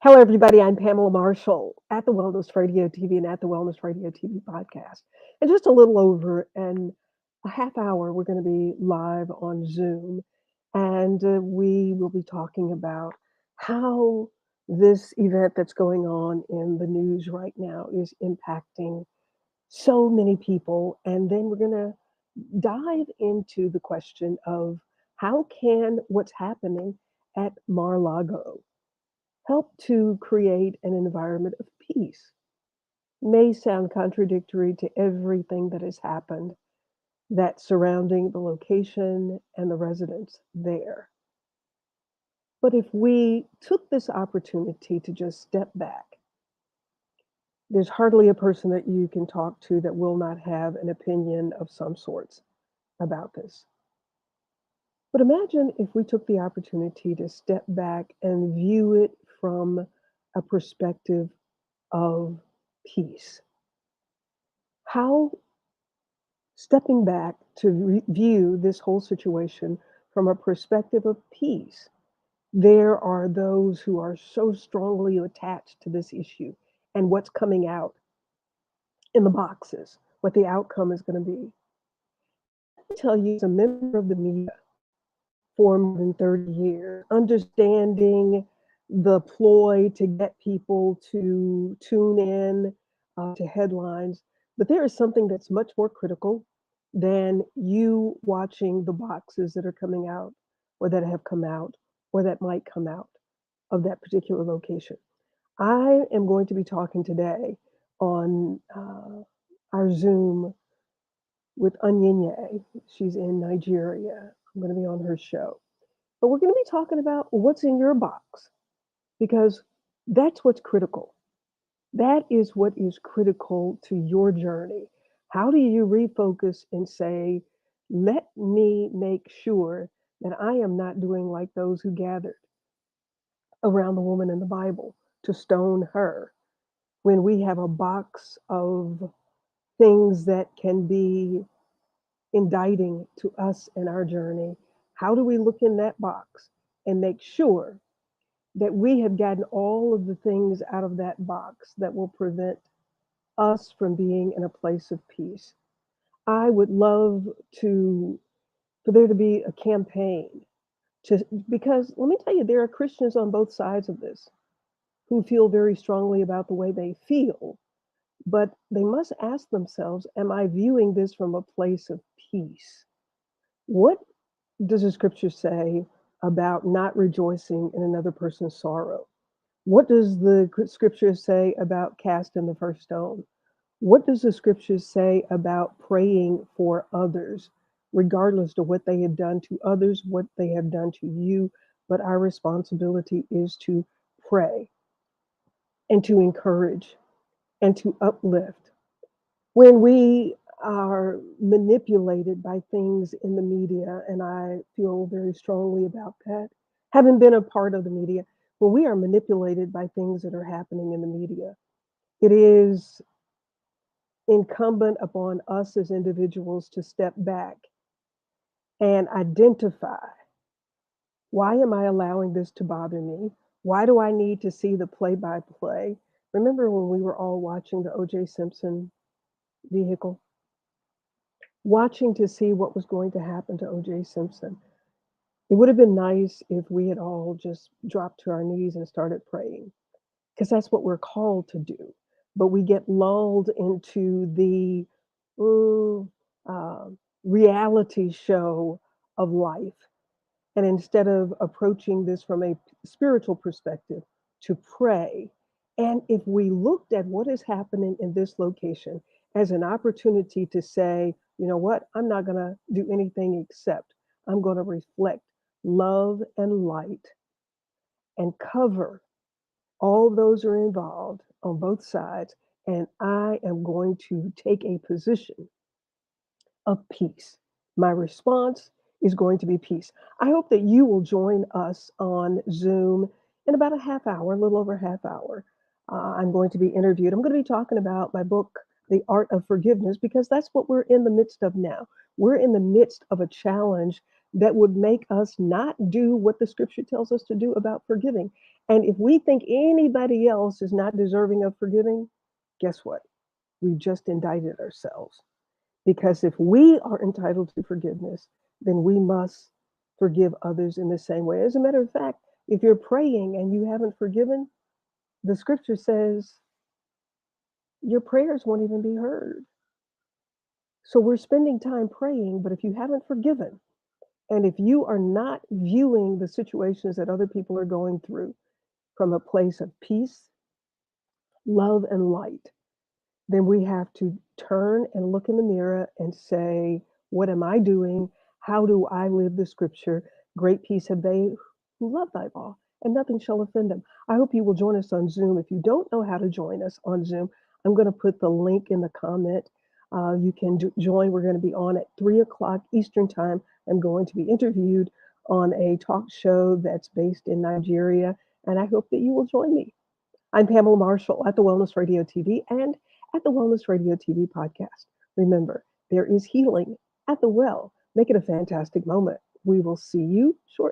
Hello, everybody. I'm Pamela Marshall at the Wellness Radio TV and at the Wellness Radio TV podcast. In just a little over a half hour, we're going to be live on Zoom, and we will be talking about how this event that's going on in the news right now is impacting so many people. And then we're going to dive into the question of how can what's happening at Mar-a-Lago help to create an environment of peace. May sound contradictory to everything that has happened that's surrounding the location and the residents there. But if we took this opportunity to just step back, there's hardly a person that you can talk to that will not have an opinion of some sorts about this. But imagine if we took the opportunity to step back and view it from a perspective of peace. How stepping back to view this whole situation from a perspective of peace, there are those who are so strongly attached to this issue and what's coming out in the boxes, what the outcome is going to be. Let me tell you, as a member of the media for more than 30 years, understanding the ploy to get people to tune in to headlines. But there is something that's much more critical than you watching the boxes that are coming out or that have come out or that might come out of that particular location. I am going to be talking today on our Zoom with Onyinye. She's in Nigeria. I'm going to be on her show. But we're going to be talking about what's in your box because that's what's critical. That is what is critical to your journey. How do you refocus and say, let me make sure that I am not doing like those who gathered around the woman in the Bible to stone her when we have a box of things that can be indicting to us in our journey? How do we look in that box and make sure that we have gotten all of the things out of that box that will prevent us from being in a place of peace? I would love to for there to be a campaign to because let me tell you, there are Christians on both sides of this who feel very strongly about the way they feel, but they must ask themselves, am I viewing this from a place of peace? What does the scripture say about not rejoicing in another person's sorrow? What does the scripture say about casting the first stone? What does the scripture say about praying for others, regardless of what they have done to others, what they have done to you? But our responsibility is to pray and to encourage and to uplift. When we are manipulated by things in the media, and I feel very strongly about that, having been a part of the media, when we are manipulated by things that are happening in the media, it is incumbent upon us as individuals to step back and identify, why am I allowing this to bother me? Why do I need to see the play by play? Remember when we were all watching the O.J. Simpson vehicle, watching to see what was going to happen to O.J. Simpson? It would have been nice if we had all just dropped to our knees and started praying, because that's what we're called to do. But we get lulled into the mm, uh, reality show of life. And instead of approaching this from a spiritual perspective, to pray. And if we looked at what is happening in this location as an opportunity to say, you know what, I'm not going to do anything except I'm going to reflect love and light and cover all those are involved on both sides. And I am going to take a position of peace. My response is going to be peace. I hope that you will join us on Zoom in about a half hour, a little over a half hour. I'm going to be interviewed. I'm going to be talking about my book, The Art of Forgiveness, because that's what we're in the midst of now. We're in the midst of a challenge that would make us not do what the scripture tells us to do about forgiving. And if we think anybody else is not deserving of forgiving, guess what? We've just indicted ourselves. Because if we are entitled to forgiveness, then we must forgive others in the same way. As a matter of fact, if you're praying and you haven't forgiven, the scripture says your prayers won't even be heard. So we're spending time praying, but if you haven't forgiven, and if you are not viewing the situations that other people are going through from a place of peace, love, and light, then we have to turn and look in the mirror and say, what am I doing? How do I live the scripture? Great peace have they who love thy law, and nothing shall offend them. I hope you will join us on Zoom. If you don't know how to join us on Zoom, I'm going to put the link in the comment. You can join. We're going to be on at 3 o'clock Eastern Time. I'm going to be interviewed on a talk show that's based in Nigeria, and I hope that you will join me. I'm Pamela Marshall at the Wellness Radio TV and at the Wellness Radio TV podcast. Remember, there is healing at the well. Make it a fantastic moment. We will see you shortly.